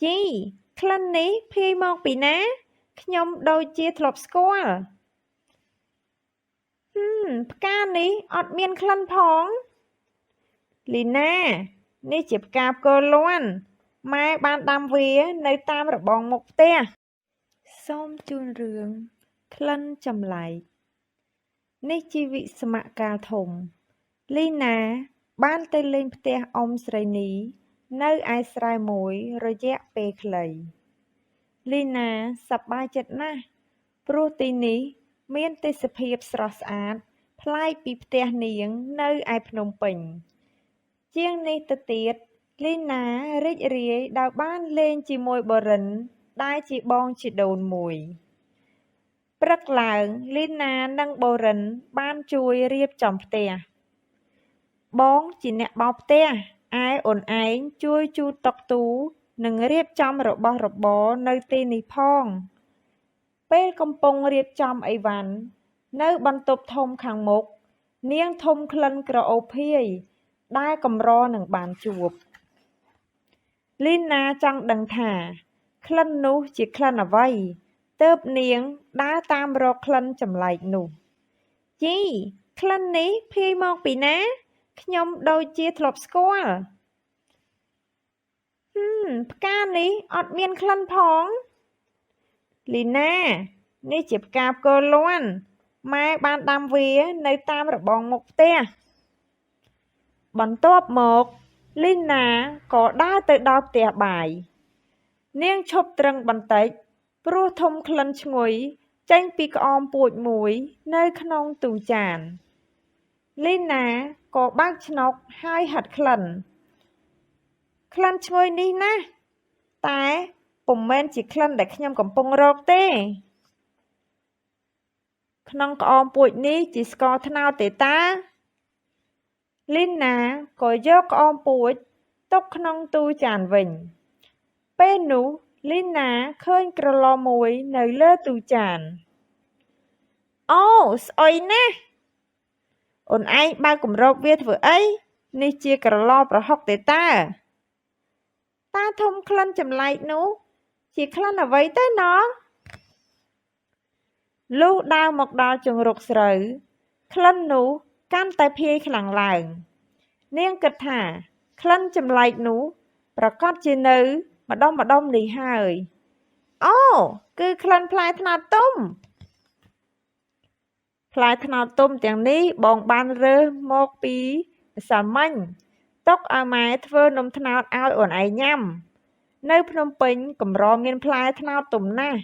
ជីក្លិននេះភាយមកពីណាខ្ញុំដូចជាធ្លាប់ស្គាល់ផ្កានេះអត់មានក្លិនផងលីណានេះជាផ្កាផ្គរលាន់ម៉ែបានដាំវានៅតាមរបងមុខផ្ទះសូមជូនរឿងក្លិនចម្លែកនេះជាវិស្មកាលធំលីណាបានទៅលេងផ្ទះអ៊ំស្រីនីនៅឯស្រែមួយរយៈពេលខ្លីលីណាសប្បាយចិត្តណាស់ព្រោះទីនេះមានទេសភាពស្រស់ស្អាតប្លែកពីផ្ទះនាងនៅឯភ្នំពេញជាងនេះទៅទៀតលីណារីករាយដោយបានលេងជាមួយបរិនដែលជាបងជីដូនមួយព្រឹកឡើងលីណានិងបរិនបានជួយរៀបចំផ្ទះបងជាអ្នកបោសផ្ទះឯអូនឯងជួយជូតតុទូនិងរៀបចំរបស់របរនៅទីនេះផងពេលកំពុងរៀបចំអីវ៉ាន់នៅបន្ទប់ធំខាងមុខនាងធំក្លិនក្រអូបភាយដែលកម្រនឹងបានជួបលីណាចង់ដឹងថាក្លិននោះជាក្លិនអ្វីទើបនាងដើរតាមរកក្លិនចម្លែកនោះជីក្លិននេះភាយមកពីណាខ្ញុំដូចជាធ្លាប់ស្គាល់ផ្កានេះអត់មានក្លិនផងលីណានេះជាផ្កាផ្គរលាន់ម៉ែបានដាំវានៅតាមរបងមុខផ្ទះបន្ទាប់មកលីណាក៏ដើរទៅដល់ផ្ទះបាយនាងឈប់ត្រឹងបន្តិចព្រោះធំក្លិនឈ្ងុយចេញពីក្អមពួចមួយនៅក្នុងទូចានលីណាក៏បើកឆ្នុកហើយហិតក្លិនឈ្ងុយនេះណាតែពុំមែនជាក្លិនដែលខ្ញុំកំពុងរកទេក្នុងក្អមពួចនេះជាស្ករត្នោតទេតាលីណាក៏យកក្អមពួចទុកក្នុងទូចានវិញពេលនោះលីណាឃើញក្រឡមួយនៅលើទូចានអូស្អុយណាស់អូនឯងបើគម្របវាធ្វើអីនេះជាក្រឡប្រហុកទេតាធំក្លិនចម្លែកនោះជាក្លិនអ្វីទៅណោះលុះដើរមកដល់ជង្រុកស្រូវក្លិននោះកាន់តែភាយខ្លាំងឡើងនាងគិតថាក្លិនចម្លែកនោះប្រកាសជានៅម្ដុំនេះហើយអូគឺក្លិនផ្លែត្នោតទុំផ្លែត្នោតទុំទាំងនេះបងបានរើសមកពីម្សិលមិញទុកឲ្យម៉ែធ្វើនំត្នោតឲ្យអូនឯងញ៉ាំនៅភ្នំពេញកម្រមានផ្លែត្នោតទុំណាស់